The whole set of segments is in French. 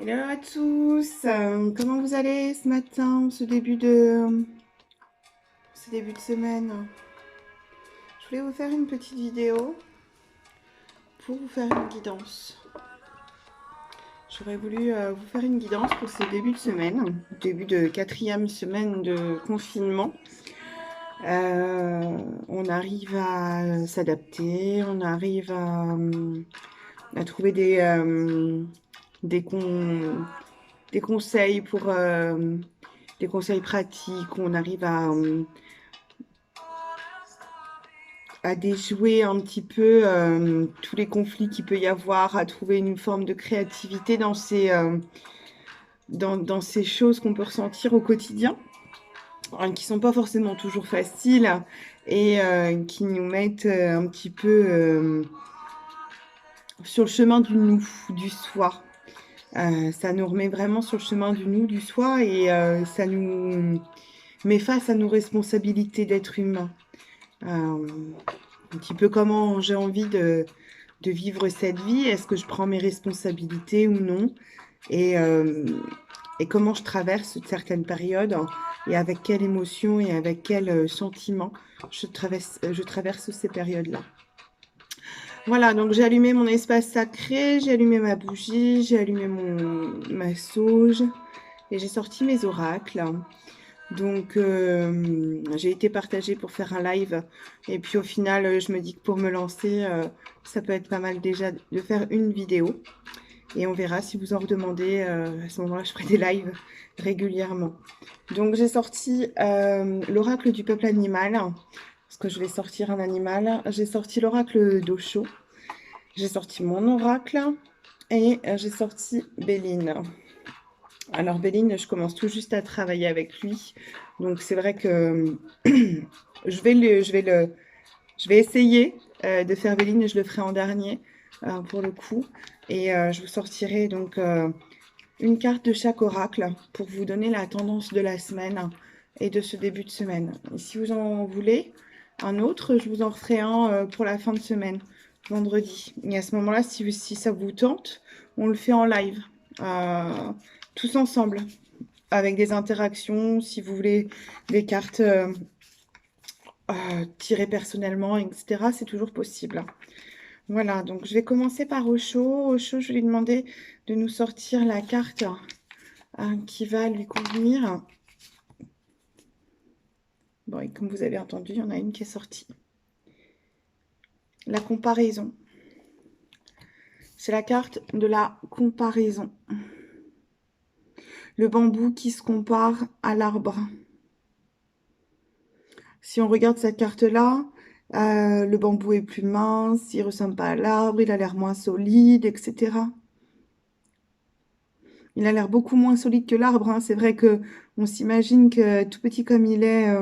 Hello à tous, comment vous allez ce matin, ce début de semaine? Je voulais vous faire une petite vidéo pour vous faire une guidance. J'aurais voulu vous faire une guidance pour ce début de semaine, début de 4e semaine de confinement. On arrive à s'adapter, on arrive à trouver des, con- des conseils pour des conseils pratiques, on arrive à déjouer un petit peu tous les conflits qu'il peut y avoir, à trouver une forme de créativité dans ces choses qu'on peut ressentir au quotidien, qui sont pas forcément toujours faciles et qui nous mettent un petit peu sur le chemin du nous, du soi. Ça nous remet vraiment sur le chemin du nous, du soi et ça nous met face à nos responsabilités d'être humain. Un petit peu comment j'ai envie de vivre cette vie. Est-ce que je prends mes responsabilités ou non? Et, euh, et comment je traverse certaines périodes et avec quelle émotion et avec quel sentiment je traverse ces périodes-là. Voilà, donc j'ai allumé mon espace sacré, j'ai allumé ma bougie, j'ai allumé ma sauge et j'ai sorti mes oracles. Donc, j'ai été partagée pour faire un live. Et puis, au final, je me dis que pour me lancer, ça peut être pas mal déjà de faire une vidéo. Et on verra si vous en redemandez. À ce moment-là, je ferai des lives régulièrement. Donc, j'ai sorti l'oracle du peuple animal. Parce que je vais sortir un animal. J'ai sorti l'oracle d'Osho. J'ai sorti mon oracle. Et j'ai sorti Béline. Alors Béline, je commence tout juste à travailler avec lui. Donc c'est vrai que je vais essayer de faire Béline et je le ferai en dernier pour le coup. Et je vous sortirai donc une carte de chaque oracle pour vous donner la tendance de la semaine et de ce début de semaine. Et si vous en voulez un autre, je vous en referai un pour la fin de semaine, vendredi. Et à ce moment-là, si ça vous tente, on le fait en live, tous ensemble, avec des interactions, si vous voulez des cartes tirées personnellement, etc. C'est toujours possible. Voilà, donc je vais commencer par Osho. Osho, je vais lui demander de nous sortir la carte qui va lui convenir. Bon, et comme vous avez entendu, il y en a une qui est sortie. La comparaison. C'est la carte de la comparaison. Le bambou qui se compare à l'arbre. Si on regarde cette carte-là, le bambou est plus mince, il ressemble pas à l'arbre, il a l'air moins solide, etc. Il a l'air beaucoup moins solide que l'arbre, hein. C'est vrai que on s'imagine que tout petit comme il est,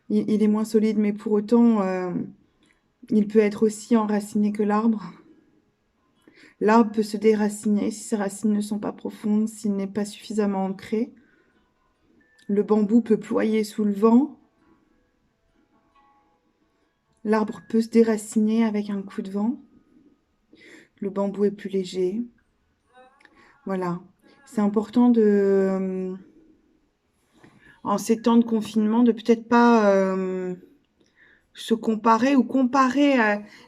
il est moins solide, mais pour autant, il peut être aussi enraciné que l'arbre. L'arbre peut se déraciner si ses racines ne sont pas profondes, s'il n'est pas suffisamment ancré. Le bambou peut ployer sous le vent. L'arbre peut se déraciner avec un coup de vent. Le bambou est plus léger. Voilà. C'est important en ces temps de confinement, de peut-être pas se comparer ou comparer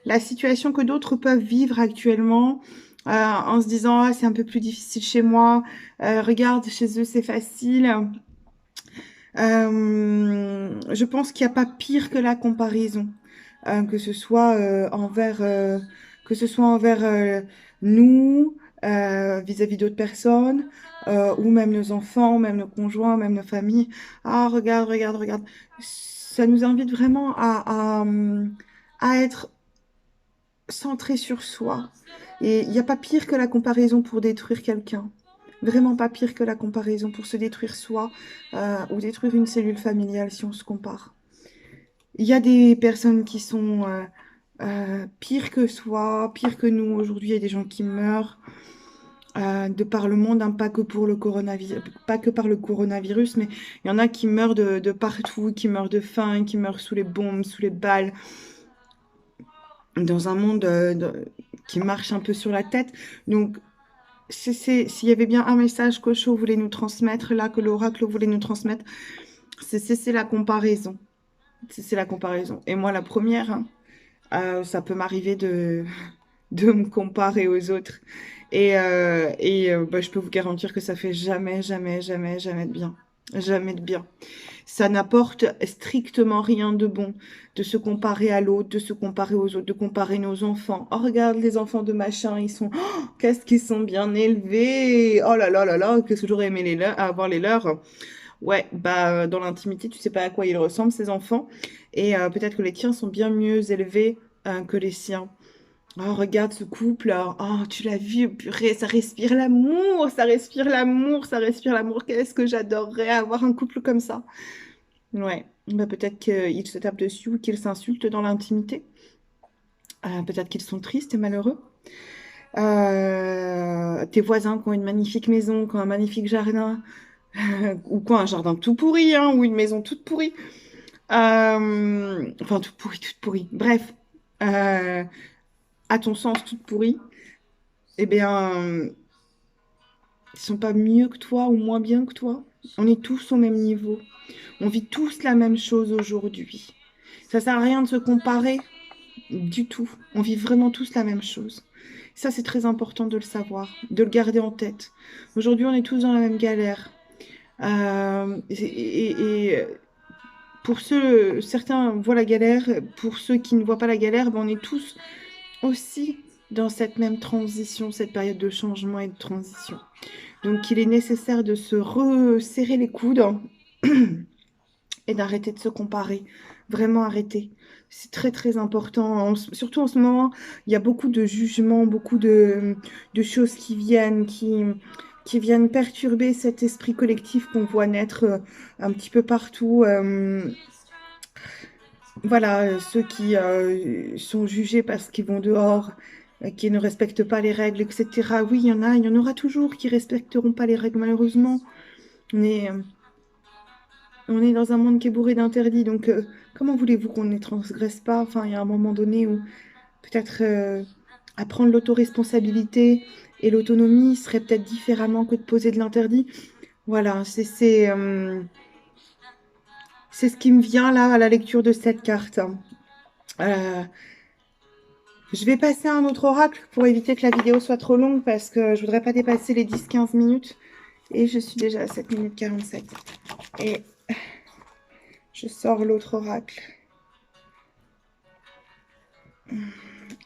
la situation que d'autres peuvent vivre actuellement en se disant ah, c'est un peu plus difficile chez moi, regarde chez eux c'est facile. Je pense qu'il n'y a pas pire que la comparaison, que ce soit envers nous vis-à-vis d'autres personnes ou même nos enfants, même nos conjoints, même nos familles. Ah, regarde, regarde, regarde. Ça nous invite vraiment à être centré sur soi. Et il n'y a pas pire que la comparaison pour détruire quelqu'un. Vraiment pas pire que la comparaison pour se détruire soi ou détruire une cellule familiale si on se compare. Il y a des personnes qui sont pires que soi, pires que nous. Aujourd'hui, il y a des gens qui meurent de par le monde, hein, pas que pour le coronavirus, pas que par le coronavirus, mais il y en a qui meurent de partout, qui meurent de faim, qui meurent sous les bombes, sous les balles, dans un monde qui marche un peu sur la tête. Donc, s'il y avait bien un message qu'Osho voulait nous transmettre, là, que l'oracle voulait nous transmettre, c'est la comparaison. C'est la comparaison. Et moi, la première, hein, ça peut m'arriver de me comparer aux autres. Bah, je peux vous garantir que ça fait jamais, jamais, jamais, jamais de bien. Jamais de bien. Ça n'apporte strictement rien de bon de se comparer à l'autre, de se comparer aux autres, de comparer nos enfants. Oh, regarde les enfants de machin, ils sont... Oh, qu'est-ce qu'ils sont bien élevés. Oh là là là là, qu'est-ce que j'aurais aimé avoir les leurs. Ouais, bah dans l'intimité, tu sais pas à quoi ils ressemblent, ces enfants. Et peut-être que les tiens sont bien mieux élevés que les siens. Oh, regarde ce couple. Oh, tu l'as vu, purée, ça respire l'amour, ça respire l'amour, ça respire l'amour. Qu'est-ce que j'adorerais avoir un couple comme ça. Ouais, bah, peut-être qu'ils se tapent dessus ou qu'ils s'insultent dans l'intimité. Peut-être qu'ils sont tristes et malheureux. Tes voisins qui ont une magnifique maison, qui ont un magnifique jardin, ou quoi, un jardin tout pourri, hein, ou une maison toute pourrie. Enfin, toute pourrie, toute pourrie. Bref, à ton sens, toute pourrie. Eh bien, ils sont pas mieux que toi ou moins bien que toi. On est tous au même niveau. On vit tous la même chose aujourd'hui. Ça sert à rien de se comparer du tout. On vit vraiment tous la même chose. Ça, c'est très important de le savoir, de le garder en tête. Aujourd'hui, on est tous dans la même galère. Et pour ceux, certains voient la galère, pour ceux qui ne voient pas la galère, ben, on est tous aussi dans cette même transition, cette période de changement et de transition. Donc, il est nécessaire de se resserrer les coudes et d'arrêter de se comparer. Vraiment arrêter. C'est très très important. Surtout en ce moment, il y a beaucoup de jugements, beaucoup de choses qui viennent perturber cet esprit collectif qu'on voit naître un petit peu partout. Voilà, ceux qui sont jugés parce qu'ils vont dehors, qui ne respectent pas les règles, etc. Oui, il y en aura toujours qui respecteront pas les règles, malheureusement. Mais on est dans un monde qui est bourré d'interdits, donc comment voulez-vous qu'on ne les transgresse pas? Enfin, il y a un moment donné où peut-être apprendre l'autoresponsabilité et l'autonomie serait peut-être différemment que de poser de l'interdit. Voilà, c'est ce qui me vient là à la lecture de cette carte. Euh, je vais passer à un autre oracle pour éviter que la vidéo soit trop longue parce que je voudrais pas dépasser les 10-15 minutes. Et je suis déjà à 7 minutes 47. Et je sors l'autre oracle.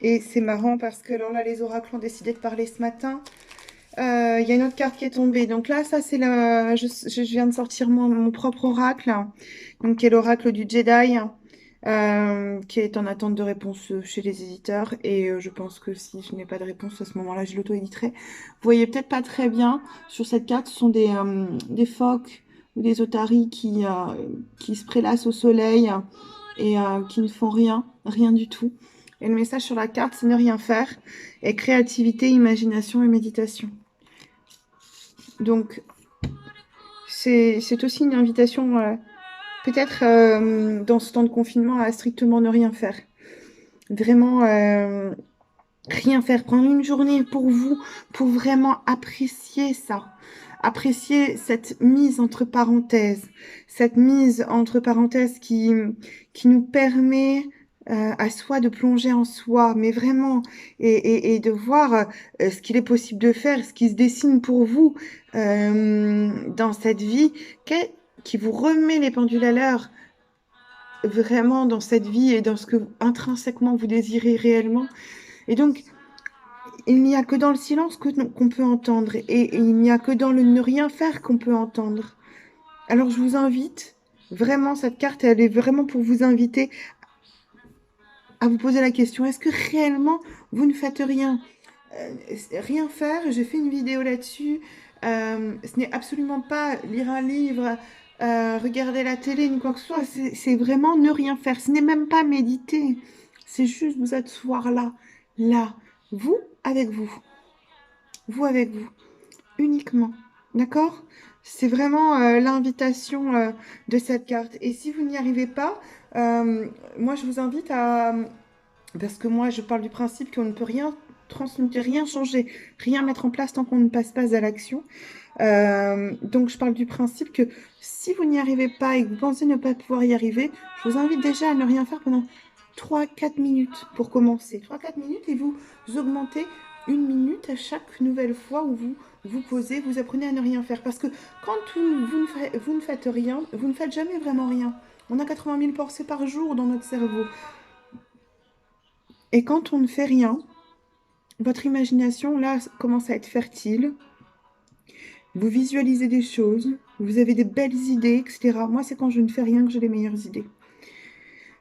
Et c'est marrant parce que alors là, les oracles ont décidé de parler ce matin. Il y a une autre carte qui est tombée. Donc là, ça, c'est je viens de sortir mon propre oracle. Donc, qui est l'oracle du Jedi. Qui est en attente de réponse chez les éditeurs. Et je pense que si je n'ai pas de réponse à ce moment-là, je l'auto-éditerai. Vous voyez peut-être pas très bien sur cette carte, ce sont des phoques ou des otaries qui se prélassent au soleil et qui ne font rien, rien du tout. Et le message sur la carte, c'est ne rien faire. Et créativité, imagination et méditation. Donc, c'est aussi une invitation, peut-être dans ce temps de confinement, à strictement ne rien faire. Vraiment, rien faire. Prendre une journée pour vous, pour vraiment apprécier ça. Apprécier cette mise entre parenthèses. Cette mise entre parenthèses qui nous permet à soi de plonger en soi, mais vraiment, et de voir ce qu'il est possible de faire, ce qui se dessine pour vous dans cette vie, qui vous remet les pendules à l'heure, vraiment dans cette vie et dans ce que intrinsèquement vous désirez réellement. Et donc, il n'y a que dans le silence qu'on peut entendre, et il n'y a que dans le ne rien faire qu'on peut entendre. Alors, je vous invite, vraiment, cette carte, elle est vraiment pour vous inviter à vous poser la question, est-ce que réellement vous ne faites rien? Rien faire, j'ai fait une vidéo là-dessus. Ce n'est absolument pas lire un livre, regarder la télé, ni quoi que ce soit. C'est vraiment ne rien faire. Ce n'est même pas méditer. C'est juste vous asseoir là, là, vous avec vous. Vous avec vous, uniquement. D'accord? C'est vraiment l'invitation de cette carte. Et si vous n'y arrivez pas, moi je vous invite à... Parce que moi je parle du principe qu'on ne peut rien transmuter, rien changer, rien mettre en place tant qu'on ne passe pas à l'action. Donc, je parle du principe que si vous n'y arrivez pas et que vous pensez ne pas pouvoir y arriver, je vous invite déjà à ne rien faire pendant 3-4 minutes pour commencer. 3-4 minutes et vous augmentez 1 minute à chaque nouvelle fois où vous vous posez, vous apprenez à ne rien faire. Parce que quand vous ne faites rien, vous ne faites jamais vraiment rien. On a 80 000 pensées par jour dans notre cerveau. Et quand on ne fait rien, votre imagination, là, commence à être fertile. Vous visualisez des choses, vous avez des belles idées, etc. Moi, c'est quand je ne fais rien que j'ai les meilleures idées.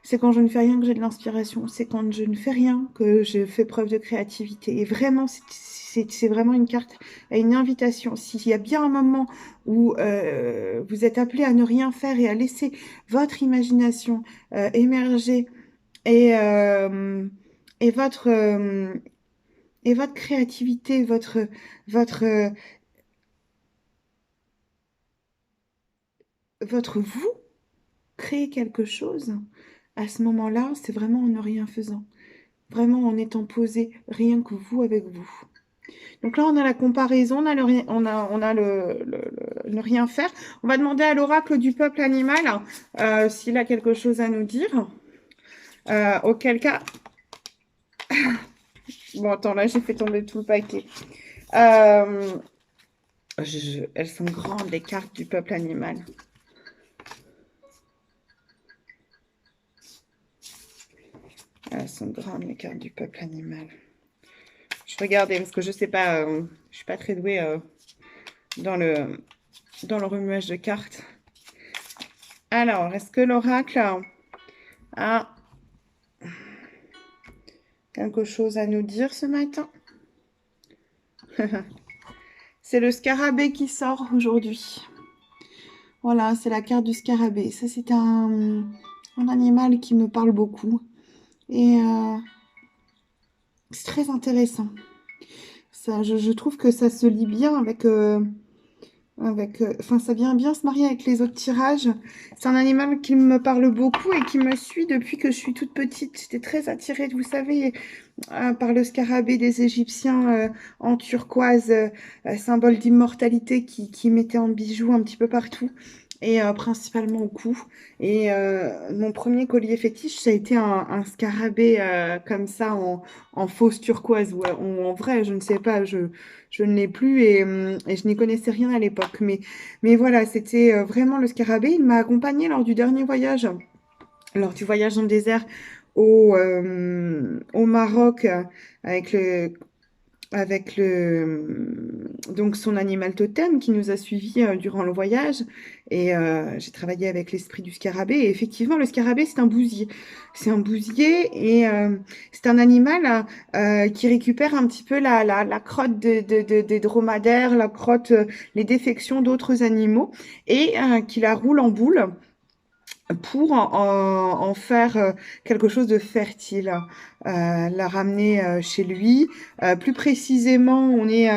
C'est quand je ne fais rien que j'ai de l'inspiration. C'est quand je ne fais rien que je fais preuve de créativité. Et vraiment, c'est vraiment une carte, une invitation. S'il y a bien un moment où vous êtes appelé à ne rien faire et à laisser votre imagination émerger et votre, et votre créativité, votre vous, créer quelque chose, à ce moment-là, c'est vraiment en ne rien faisant. Vraiment en étant posé, rien que vous avec vous. Donc là, on a la comparaison, on a le ne rien faire. On va demander à l'oracle du peuple animal s'il a quelque chose à nous dire. Auquel cas... Bon, attends, là, j'ai fait tomber tout le paquet. Elles sont grandes, les cartes du peuple animal. Elles sont grandes, les cartes du peuple animal. Je regardais, parce que je sais pas, je suis pas très douée dans le remuage de cartes. Alors, est-ce que l'oracle a quelque chose à nous dire ce matin? C'est le scarabée qui sort aujourd'hui. Voilà, c'est la carte du scarabée. Ça, c'est un animal qui me parle beaucoup. Et c'est très intéressant. Ça, je trouve que ça se lie bien enfin, ça vient bien se marier avec les autres tirages. C'est un animal qui me parle beaucoup et qui me suit depuis que je suis toute petite. J'étais très attirée, vous savez, par le scarabée des Égyptiens en turquoise, symbole d'immortalité qui mettait en bijoux un petit peu partout. Et principalement au cou. Et mon premier collier fétiche, ça a été un scarabée comme ça en fausse turquoise ou en vrai, je ne sais pas, je ne l'ai plus et je n'y connaissais rien à l'époque. Mais voilà, c'était vraiment le scarabée. Il m'a accompagnée lors du dernier voyage, lors du voyage dans le désert au Maroc avec donc son animal totem qui nous a suivis durant le voyage et j'ai travaillé avec l'esprit du scarabée et effectivement le scarabée c'est un bousier et c'est un animal qui récupère un petit peu la crotte des dromadaires, la crotte, les défections d'autres animaux et qui la roule en boule pour en faire quelque chose de fertile, la ramener chez lui. Plus précisément, on est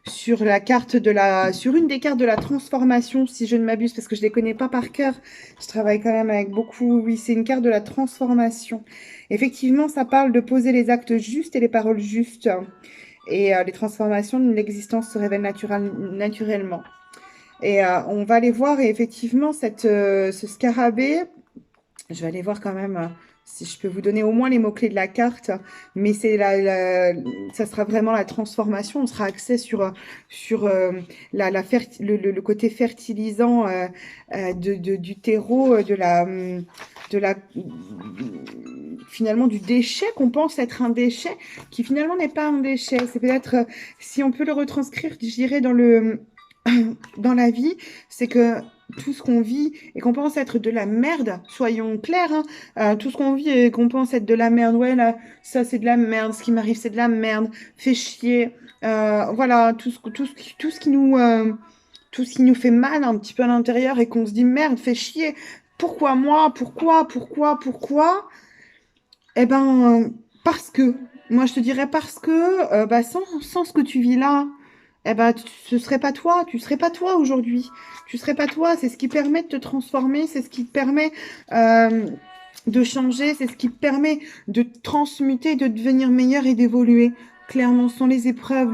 sur sur une des cartes de la transformation, si je ne m'abuse, parce que je ne les connais pas par cœur. Je travaille quand même avec beaucoup. Oui, c'est une carte de la transformation. Effectivement, ça parle de poser les actes justes et les paroles justes. Et les transformations de l'existence se révèlent naturellement. Et on va aller voir, et effectivement, ce scarabée, je vais aller voir quand même si je peux vous donner au moins les mots-clés de la carte, mais ça sera vraiment la transformation, on sera axé sur le côté fertilisant du terreau, finalement du déchet qu'on pense être un déchet, qui finalement n'est pas un déchet. C'est peut-être, si on peut le retranscrire, je dirais, dans la vie, c'est que tout ce qu'on vit et qu'on pense être de la merde, soyons clairs, hein, tout ce qu'on vit et qu'on pense être de la merde, ouais, là, ça c'est de la merde, ce qui m'arrive c'est de la merde, fait chier, voilà, tout ce qui nous fait mal un petit peu à l'intérieur et qu'on se dit merde, fait chier, pourquoi moi, pourquoi? Eh ben, parce que, moi je te dirais parce que, sans ce que tu vis là, eh ben, ce serait pas toi, tu serais pas toi aujourd'hui. Tu serais pas toi, c'est ce qui permet de te transformer, c'est ce qui te permet de changer, c'est ce qui te permet de transmuter, de devenir meilleur et d'évoluer. Clairement, ce sont les épreuves,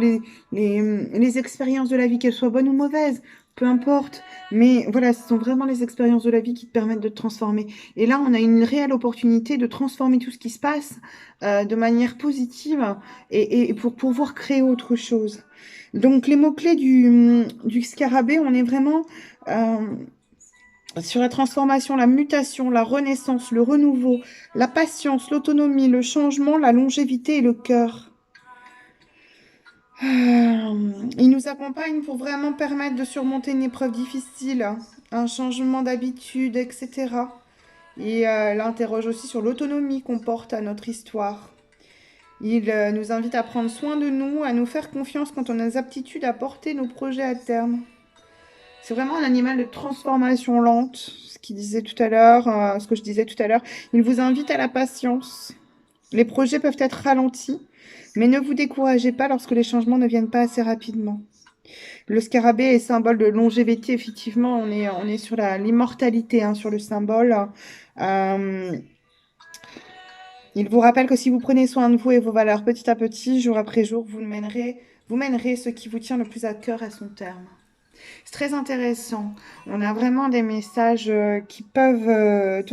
les expériences de la vie, qu'elles soient bonnes ou mauvaises, peu importe. Mais voilà, ce sont vraiment les expériences de la vie qui te permettent de te transformer. Et là, on a une réelle opportunité de transformer tout ce qui se passe de manière positive et pour pouvoir créer autre chose. Donc, les mots-clés du scarabée, on est vraiment sur la transformation, la mutation, la renaissance, le renouveau, la patience, l'autonomie, le changement, la longévité et le cœur. Il nous accompagne pour vraiment permettre de surmonter une épreuve difficile, un changement d'habitude, etc. Et il interroge aussi sur l'autonomie qu'on porte à notre histoire. Il nous invite à prendre soin de nous, à nous faire confiance quand on a des aptitudes à porter nos projets à terme. C'est vraiment un animal de transformation lente, ce qu'il disait tout à l'heure, ce que je disais tout à l'heure. Il vous invite à la patience. Les projets peuvent être ralentis, mais ne vous découragez pas lorsque les changements ne viennent pas assez rapidement. Le scarabée est symbole de longévité, effectivement, on est sur l'immortalité, hein, sur le symbole. Euh, il vous rappelle que si vous prenez soin de vous et vos valeurs petit à petit, jour après jour, vous mènerez ce qui vous tient le plus à cœur à son terme. C'est très intéressant. On a vraiment des messages qui peuvent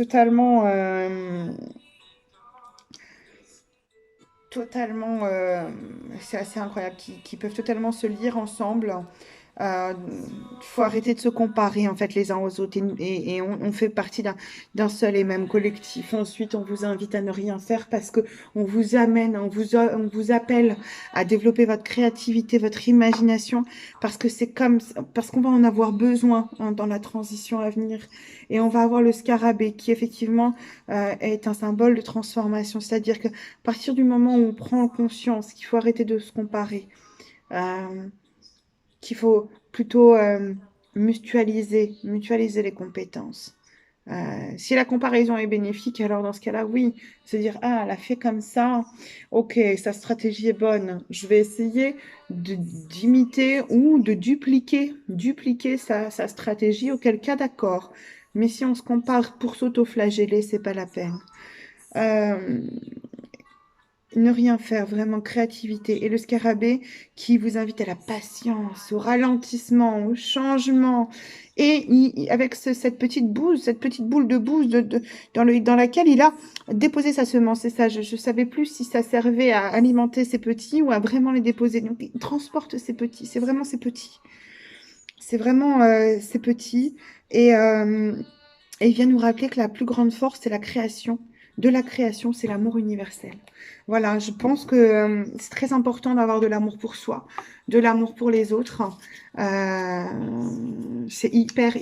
c'est assez incroyable, qui peuvent totalement se lire ensemble. Il faut arrêter de se comparer en fait les uns aux autres et on fait partie d'un seul et même collectif. Ensuite, on vous invite à ne rien faire parce que on vous amène, on vous appelle à développer votre créativité, votre imagination parce que parce qu'on va en avoir besoin hein, dans la transition à venir et on va avoir le scarabée qui effectivement est un symbole de transformation. C'est-à-dire que à partir du moment où on prend conscience qu'il faut arrêter de se comparer. Qu'il faut plutôt mutualiser les compétences. Si la comparaison est bénéfique, alors dans ce cas-là, oui, se dire, ah, elle a fait comme ça, ok, sa stratégie est bonne, je vais essayer d'imiter ou de dupliquer sa stratégie, auquel cas d'accord. Mais si on se compare pour s'auto-flageller, c'est pas la peine. Euh, ne rien faire, vraiment créativité. Et le scarabée qui vous invite à la patience, au ralentissement, au changement. Et avec cette petite boule de bouse dans laquelle il a déposé sa semence. Et ça, je ne savais plus si ça servait à alimenter ses petits ou à vraiment les déposer. Donc, il transporte ses petits. C'est vraiment ses petits. C'est vraiment ses petits. Et il vient nous rappeler que la plus grande force, c'est la création. De la création, c'est l'amour universel. Voilà, je pense que c'est très important d'avoir de l'amour pour soi, de l'amour pour les autres. C'est hyper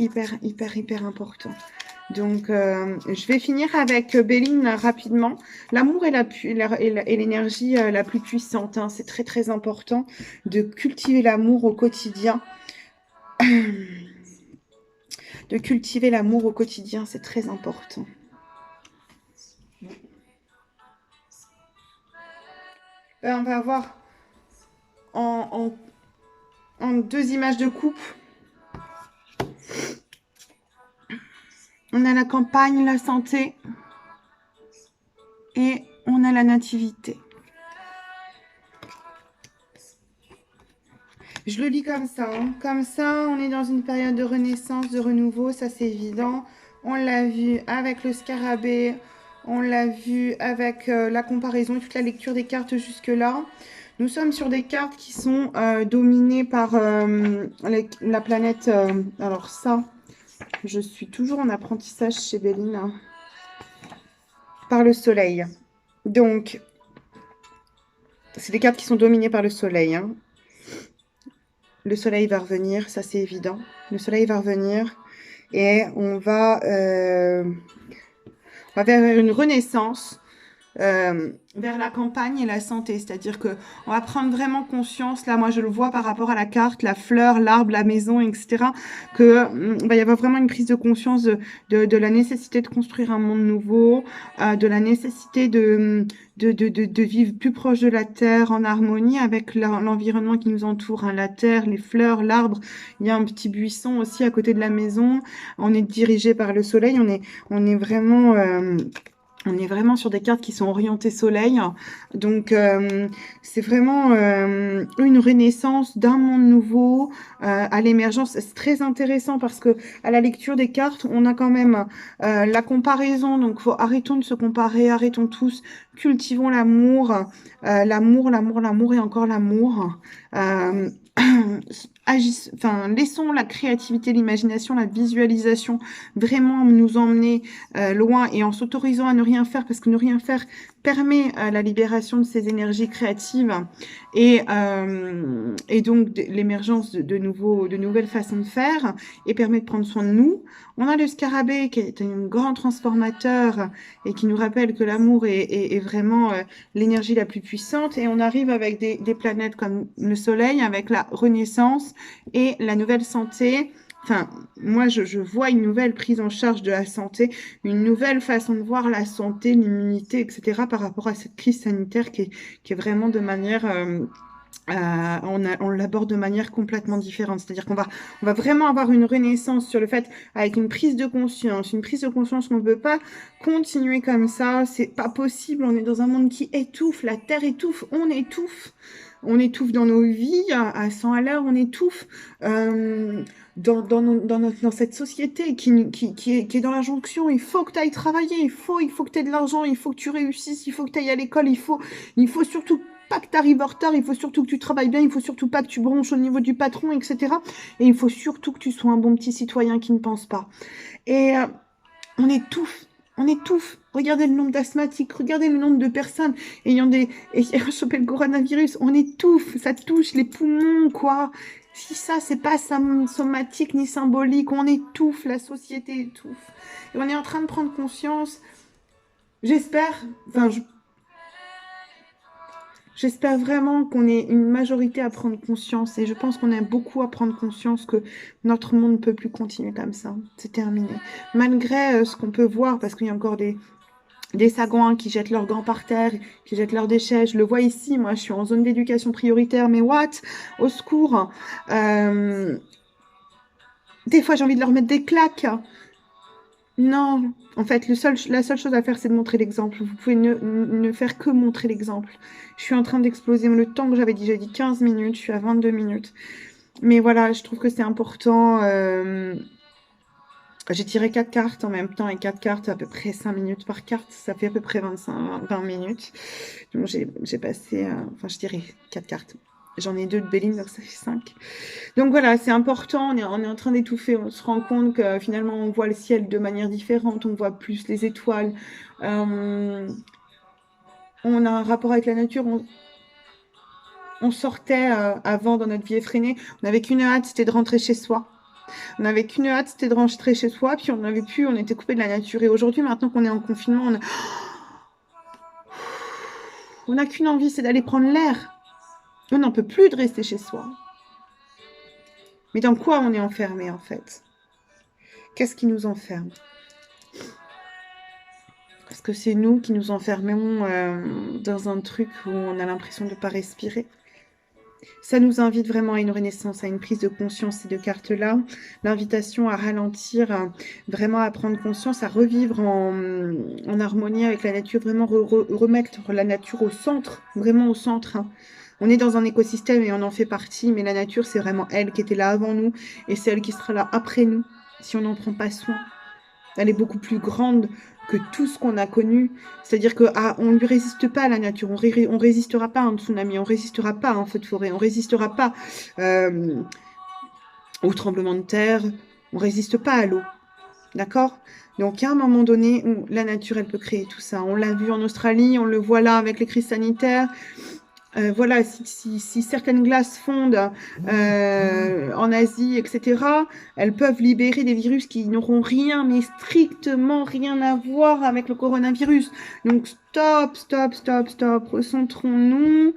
important. Donc, je vais finir avec Béline rapidement. L'amour est l'énergie la plus puissante. Hein. C'est très important de cultiver l'amour au quotidien. De cultiver l'amour au quotidien, c'est très important. On va avoir en deux images de coupe. On a la campagne, la santé et on a la nativité. Je le lis comme ça. Hein. Comme ça, on est dans une période de renaissance, de renouveau, ça c'est évident. On l'a vu avec le scarabée, on l'a vu avec la comparaison, toute la lecture des cartes jusque-là. Nous sommes sur des cartes qui sont dominées par la planète. Alors ça, je suis toujours en apprentissage chez Béline. Hein, par le soleil. Donc, c'est des cartes qui sont dominées par le soleil. Hein. Le soleil va revenir, ça c'est évident. Le soleil va revenir et on va vers une renaissance. Vers la campagne et la santé, c'est-à-dire que on va prendre vraiment conscience, là moi je le vois par rapport à la carte, la fleur, l'arbre, la maison, etc., que va y avoir vraiment une prise de conscience de la nécessité de construire un monde nouveau, de la nécessité de vivre plus proche de la terre, en harmonie avec l'environnement qui nous entoure, hein, la terre, les fleurs, l'arbre, il y a un petit buisson aussi à côté de la maison, on est dirigé par le soleil, on est vraiment On est vraiment sur des cartes qui sont orientées soleil. Donc, c'est vraiment une renaissance d'un monde nouveau à l'émergence. C'est très intéressant parce que à la lecture des cartes, on a quand même la comparaison. Donc, arrêtons de se comparer, arrêtons tous, cultivons l'amour, l'amour et encore l'amour. Euh, enfin, laissons la créativité, l'imagination, la visualisation vraiment nous emmener loin et en s'autorisant à ne rien faire parce que ne rien faire permet la libération de ces énergies créatives et donc l'émergence de nouvelles façons de faire et permet de prendre soin de nous. On a le scarabée qui est un grand transformateur et qui nous rappelle que l'amour est vraiment l'énergie la plus puissante et on arrive avec des planètes comme le soleil avec la renaissance et la nouvelle santé. Enfin, moi, je vois une nouvelle prise en charge de la santé, une nouvelle façon de voir la santé, l'immunité, etc. par rapport à cette crise sanitaire qui est vraiment de manière... on l'aborde de manière complètement différente. C'est-à-dire on va vraiment avoir une renaissance sur le fait, avec une prise de conscience qu'on ne peut pas continuer comme ça, c'est pas possible, on est dans un monde qui étouffe, la Terre étouffe, on étouffe. On étouffe dans nos vies, à 100 à l'heure, on étouffe dans cette société qui est dans l'injonction. Il faut que tu ailles travailler, il faut que tu aies de l'argent, il faut que tu réussisses, il faut que tu ailles à l'école, il faut surtout pas que tu arrives en retard, il faut surtout que tu travailles bien, il faut surtout pas que tu bronches au niveau du patron, etc. Et il faut surtout que tu sois un bon petit citoyen qui ne pense pas. Et on étouffe. On étouffe. Regardez le nombre d'asthmatiques, regardez le nombre de personnes ayant chopé le coronavirus. On étouffe, ça touche les poumons, quoi. Si ça, c'est pas somatique ni symbolique, on étouffe, la société étouffe. Et on est en train de prendre conscience, j'espère, j'espère vraiment qu'on est une majorité à prendre conscience et je pense qu'on a beaucoup à prendre conscience que notre monde ne peut plus continuer comme ça. C'est terminé. Malgré ce qu'on peut voir, parce qu'il y a encore des sagouins qui jettent leurs gants par terre, qui jettent leurs déchets. Je le vois ici, moi je suis en zone d'éducation prioritaire, mais what? Au secours. Des fois j'ai envie de leur mettre des claques. Non, en fait, la seule chose à faire, c'est de montrer l'exemple. Vous pouvez ne faire que montrer l'exemple. Je suis en train d'exploser le temps que j'avais dit. J'ai dit 15 minutes, je suis à 22 minutes. Mais voilà, je trouve que c'est important. J'ai tiré 4 cartes en même temps et 4 cartes, à peu près 5 minutes par carte. Ça fait à peu près 20 minutes. Donc j'ai passé, enfin je dirais 4 cartes. J'en ai 2 de Béline, donc ça fait 5. Donc voilà, c'est important, on est en train d'étouffer, on se rend compte que finalement on voit le ciel de manière différente, on voit plus les étoiles. On a un rapport avec la nature, on sortait avant dans notre vie effrénée, on n'avait qu'une hâte, c'était de rentrer chez soi. On n'avait qu'une hâte, c'était de rentrer chez soi, puis on était coupé de la nature. Et aujourd'hui, maintenant qu'on est en confinement, on n'a qu'une envie, c'est d'aller prendre l'air. On n'en peut plus de rester chez soi. Mais dans quoi on est enfermé, en fait? Qu'est-ce qui nous enferme? Est-ce que c'est nous qui nous enfermons dans un truc où on a l'impression de ne pas respirer? Ça nous invite vraiment à une renaissance, à une prise de conscience, ces deux cartes-là. L'invitation à ralentir, vraiment à prendre conscience, à revivre en harmonie avec la nature, vraiment remettre la nature au centre, vraiment au centre. Hein. On est dans un écosystème et on en fait partie, mais la nature, c'est vraiment elle qui était là avant nous et c'est elle qui sera là après nous, si on n'en prend pas soin. Elle est beaucoup plus grande que tout ce qu'on a connu. C'est-à-dire qu'on ne lui résiste pas à la nature. On résistera pas à un tsunami, on résistera pas à un feu de forêt, on résistera pas au tremblement de terre, on résiste pas à l'eau. D'accord? Donc, à un moment donné, où la nature, elle peut créer tout ça. On l'a vu en Australie, on le voit là avec les crises sanitaires. Voilà, si certaines glaces fondent en Asie, etc., elles peuvent libérer des virus qui n'auront rien, mais strictement rien à voir avec le coronavirus. Donc stop, recentrons-nous,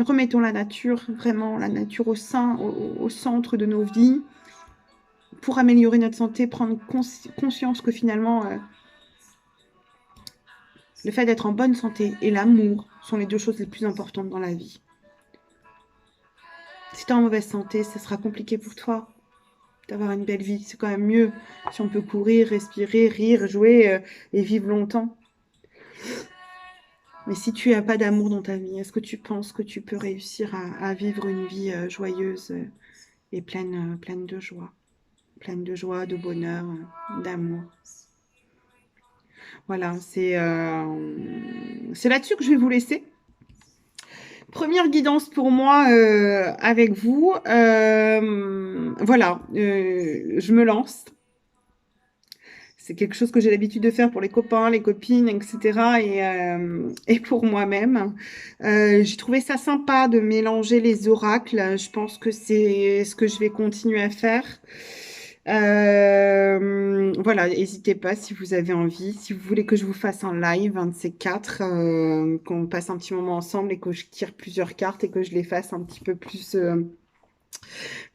remettons la nature, vraiment la nature au centre de nos vies, pour améliorer notre santé, prendre conscience que finalement... le fait d'être en bonne santé et l'amour sont les deux choses les plus importantes dans la vie. Si tu es en mauvaise santé, ça sera compliqué pour toi. d'avoir une belle vie. C'est quand même mieux si on peut courir, respirer, rire, jouer et vivre longtemps. Mais si tu n'as pas d'amour dans ta vie, est-ce que tu penses que tu peux réussir à vivre une vie joyeuse et pleine de joie? Pleine de joie, de bonheur, d'amour. Voilà, c'est là-dessus que je vais vous laisser. Première guidance pour moi avec vous. Voilà, je me lance. C'est quelque chose que j'ai l'habitude de faire pour les copains, les copines, etc. Et pour moi-même. J'ai trouvé ça sympa de mélanger les oracles. Je pense que c'est ce que je vais continuer à faire. Voilà, n'hésitez pas si vous avez envie. Si vous voulez que je vous fasse un live, un de ces quatre, qu'on passe un petit moment ensemble et que je tire plusieurs cartes et que je les fasse un petit peu plus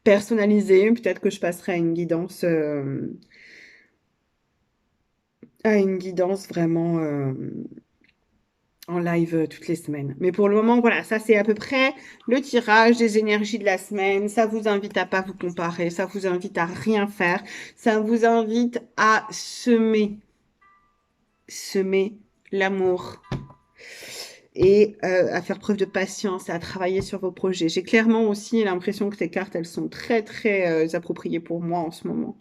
personnalisées. Peut-être que je passerai à une guidance vraiment en live toutes les semaines. Mais pour le moment, voilà, ça c'est à peu près le tirage des énergies de la semaine. Ça vous invite à pas vous comparer, ça vous invite à rien faire, ça vous invite à semer l'amour et à faire preuve de patience et à travailler sur vos projets. J'ai clairement aussi l'impression que ces cartes, elles sont très, très appropriées pour moi en ce moment.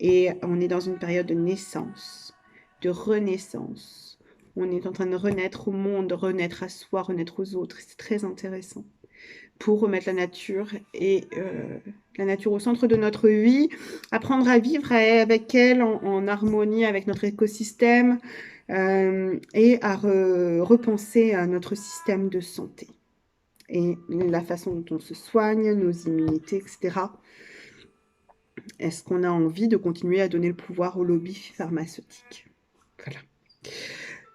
Et on est dans une période de naissance, de renaissance. On est en train de renaître au monde, renaître à soi, renaître aux autres. C'est très intéressant pour remettre la nature au centre de notre vie, apprendre à vivre avec elle en harmonie avec notre écosystème et à repenser à notre système de santé et la façon dont on se soigne, nos immunités, etc. Est-ce qu'on a envie de continuer à donner le pouvoir aux lobbies pharmaceutiques? Voilà.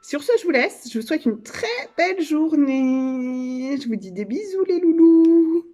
Sur ce, je vous laisse. Je vous souhaite une très belle journée. Je vous dis des bisous les loulous.